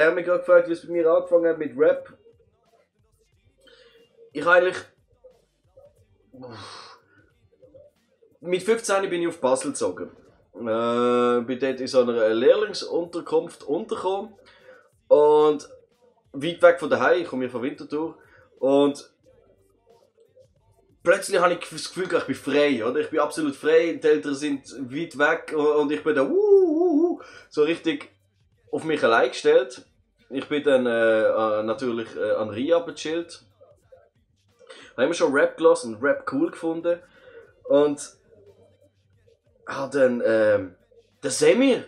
er hat mich gerade gefragt, wie es bei mir angefangen hat mit Rap. Ich eigentlich... Mit 15 bin ich auf Basel gezogen. Bin dort in so einer Lehrlingsunterkunft untergekommen. Und weit weg von daheim, ich komme hier von Winterthur. Und plötzlich habe ich das Gefühl, ich bin frei, oder? Ich bin absolut frei, die Eltern sind weit weg und ich bin da so richtig auf mich allein gestellt. Ich bin dann natürlich an Ria gechillt. Habe immer schon Rap gelassen und Rap cool gefunden. Und habe dann den Semir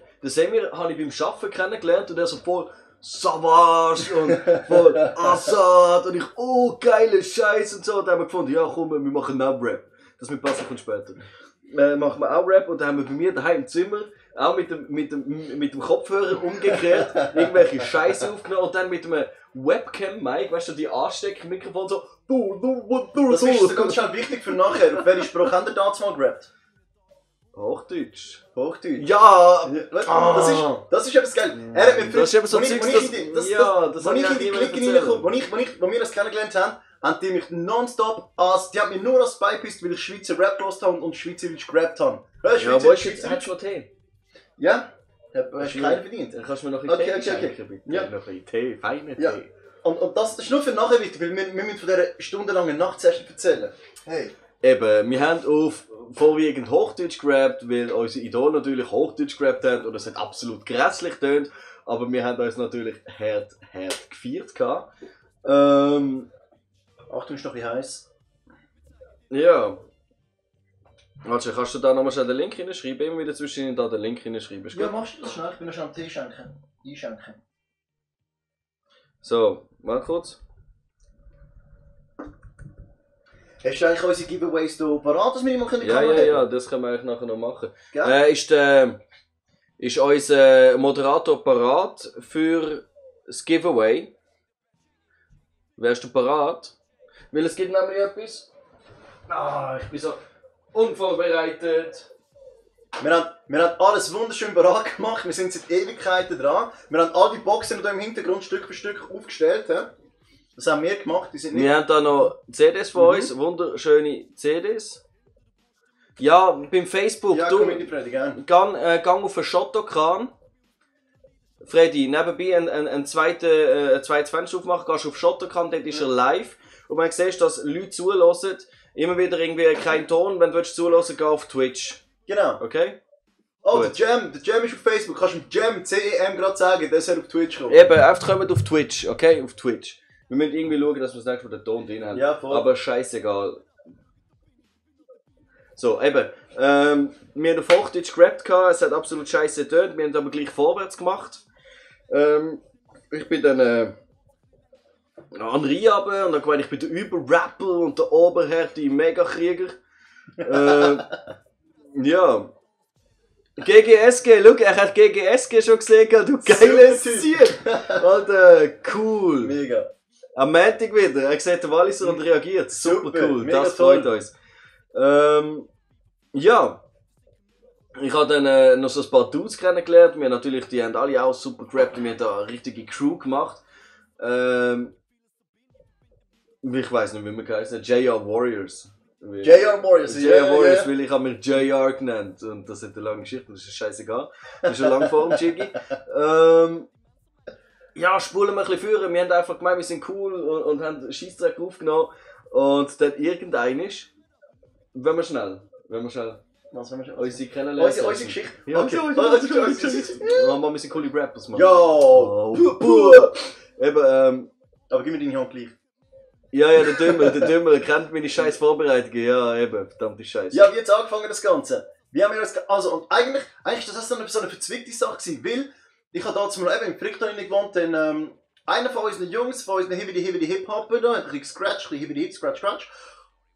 habe ich beim Arbeiten kennengelernt und er so voll Savage und voll Assad und ich, oh geile Scheiß und so. Und dann haben wir gefunden, ja komm, wir machen auch Rap. Das mit Pascal kommt später. Machen wir auch Rap und dann haben wir bei mir daheim im Zimmer auch mit dem Kopfhörer umgekehrt irgendwelche Scheiße aufgenommen und dann mit einem Webcam-Mic, weißt du, die Ansteckmikrofon so Das ist ganz schön wichtig für nachher. Auf welche Sprache habt ihr damals mal gerappt? Hochdeutsch. Hochdeutsch. Ja! Das ist etwas geil. Er hat mir das ist eben so Zeugs, wo wir das kennengelernt haben, haben die mich nonstop die haben mich nur als beigepisst, weil ich Schweizer Rap gehört habe und Schweizerdeutsch gerappt habe. Ja, wo ist jetzt? Hättest du noch Tee? Ja? Hast du keinen verdient? Kannst du mir noch ein Tee schenken, bitte? Ja. Noch ein Tee, feiner Ja. Tee. Und das ist nur für nachher wichtig, weil wir müssen von dieser stundenlangen Nachtsession erzählen. Hey. Eben, wir haben auf vorwiegend Hochdeutsch gerappt, weil unsere Idole natürlich Hochdeutsch gerappt haben und es hat absolut grässlich tönt, aber wir haben uns natürlich hart gefeiert gehabt. Achtung, ist noch ein bisschen heiß. Ja. Also, kannst du da nochmal schnell den Link hineinschreiben? Immer wieder zwischendurch da den Link hineinschreiben. Ja, machst du das schnell? Ich bin noch schon am Tee einschenken. So, warte kurz. Hast du eigentlich unsere Giveaways hier parat, dass wir immer können? Ja, das können wir eigentlich nachher noch machen. Ist unser Moderator parat für das Giveaway? Wärst du parat? Weil es gibt nämlich etwas. Ich bin so unvorbereitet. Wir haben alles wunderschön parat gemacht, wir sind seit Ewigkeiten dran. Wir haben all die Boxen hier im Hintergrund Stück für Stück aufgestellt. Das haben wir gemacht, die sind nicht... Wir haben da noch CDs von uns, wunderschöne CDs. Ja, beim Facebook, ja, komm mit die Freddy, gerne. Gang auf einen Shotokan. Freddy, nebenbei ein zweites Fenster aufmachen, gehst auf Shotokan, dort ist er live. Und man sieht, dass Leute zuhören, immer wieder irgendwie kein Ton, wenn du zuhören, geh auf Twitch. Genau. Okay? Oh, der Jam ist auf Facebook, kannst du dem Jam, CEM gerade sagen, der soll auf Twitch kommen. Eben, einfach kommt auf Twitch, okay? Auf Twitch. Wir müssen irgendwie schauen, dass wir das nächste Mal den Ton drin haben. Ja, voll. Aber scheißegal. So, eben. Wir haben auf Hochdeutsch gerappt, es hat absolut scheiße getönt, wir haben aber gleich vorwärts gemacht. Ich bin dann an Ria runter und dann gemeint, ich bin der Überrapper und der Oberhärte Megakrieger. Ja. GGSG, schau, er hat GGSG schon gesehen, du geiles Ziel! Alter, cool! Mega. Am Montag wieder, er sieht den Walliser und reagiert. Super cool, mega das toll. freut uns. Ja. Ich habe dann noch so ein paar Dudes kennengelernt. Wir natürlich, die haben alle auch super gerappt und wir haben da eine richtige Crew gemacht. Ich weiss nicht, wie man geheißen hat. JR Warriors. JR Warriors, JR Warriors, weil ich habe mich JR genannt. Und das ist eine lange Geschichte, das ist scheißegal. Das ist schon lange vor dem Jiggy. Ja, spulen wir ein bisschen führen. Wir haben einfach gemeint, wir sind cool und haben Scheissdreck aufgenommen. Und dann irgendein ist, wenn wir schnell. Was haben wir schon? Unsere kennenlernen. Unsere Geschichte? Ja, Okay. unsere Geschichte. Wir müssen coole Rappers machen. Yo! Eben, Aber gib mir deine Hand gleich. ja, der Dümmel kennt meine scheiß Vorbereitungen. Ja, eben, verdammte Scheiße. Ja, wie jetzt angefangen das Ganze? Wie haben wir das und eigentlich ist das so eine verzwickte Sache gewesen, weil ich habe damals mal eben im Frickton gewohnt, dann einer von unseren Jungs, von unseren Hip-Hop-Hopper da, hat ein bisschen gescratcht, ein bisschen Scratch.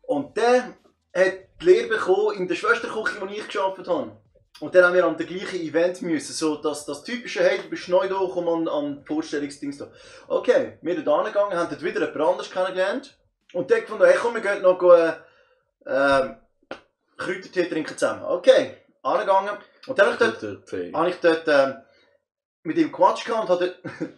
Und der hat die Lehre bekommen in der Schwesterküche, wo ich gearbeitet habe. Und dann haben wir an dem gleichen Event müssen, so dass das typische, hey, du bist neu da, komm an Vorstellungsdings da. Okay, wir sind da hingegangen, haben dort wieder jemand anderes kennengelernt. Und der gefunden, hey komm, wir gehen noch Kräutertee trinken zusammen. Okay, angegangen. Und dann habe ich dort mit ihm Quatsch gehabt und hat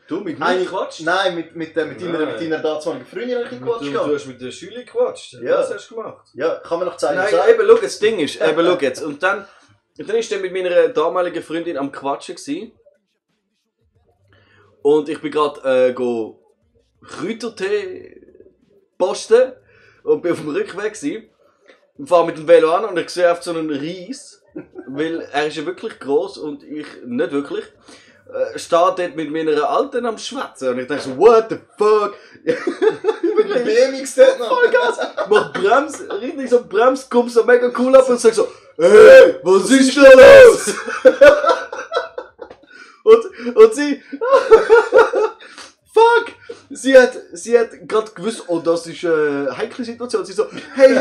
Du mit mir Eigentlich- gequatscht? Nein, mit deiner damaligen Freundin habe ich Du, Quatsch du gehabt. hast mit der Schüler gequatscht? Ja. Was hast du gemacht? Ja, kann man noch zeigen. Nein, sagen. eben, schau, das Ding ist, eben, schau jetzt. Und dann ist er mit meiner damaligen Freundin am Quatschen gewesen. Und ich bin gerade go Kräutertee posten und bin auf dem Rückweg gewesen. Und fahre mit dem Velo an und ich sehe auf so einen Reis, weil er ist ja wirklich gross und ich nicht wirklich. Steht dort mit meiner Alten am Schwätzen und ich denke so, what the fuck? Mit dem BMX dort noch. Vollgas, mach Brems, richtig so Brems, kommt so mega cool ab und sag so, hey, was ist da los? und sie, fuck, sie hat gerade gewusst, oh, das ist eine heikle Situation. Sie so, hey,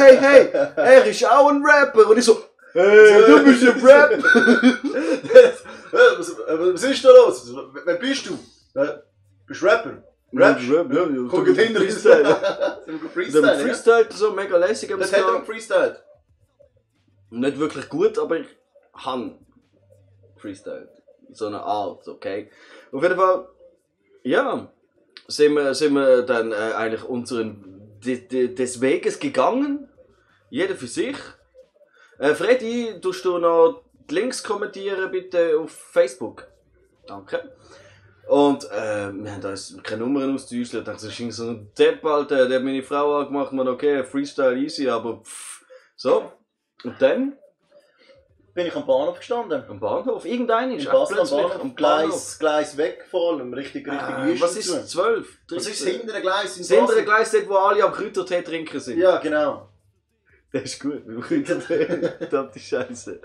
er ist auch ein Rapper. Und ich so, hey, du bist ein Rap. Was ist da los? Wer bist du? Bist du Rapper? Rap? Ja, Komm, geht hinter uns. Freestyle. Sind wir Freestyle, Freestyle? Freestyle, so mega lässig. Aber Das es hat er war noch freestylt. nicht wirklich gut, aber ich han Freestyle. So eine Art, okay? Auf jeden Fall, ja, sind wir dann eigentlich des Weges gegangen. Jeder für sich. Freddy, tust du noch die Links kommentieren bitte auf Facebook? Danke. Und wir haben uns keine Nummern ausgetauscht. Ich dachte, das ist so ein Depp, Alter. Der hat meine Frau angemacht. Man, okay, Freestyle easy, aber pff. So. Und dann Bin ich am Bahnhof gestanden. am Bahnhof. Irgendein ist In Basel am plötzlich Bahnhof. Gleis weg vor allem. Richtig Was ist es? 12? Was ist das hintere Gleis in Das hintere Basel? Gleis dort, wo alle am Kräutertee trinken sind. Ja, genau. Das ist gut. Mit dem Kräutertee. Verdammte Scheiße.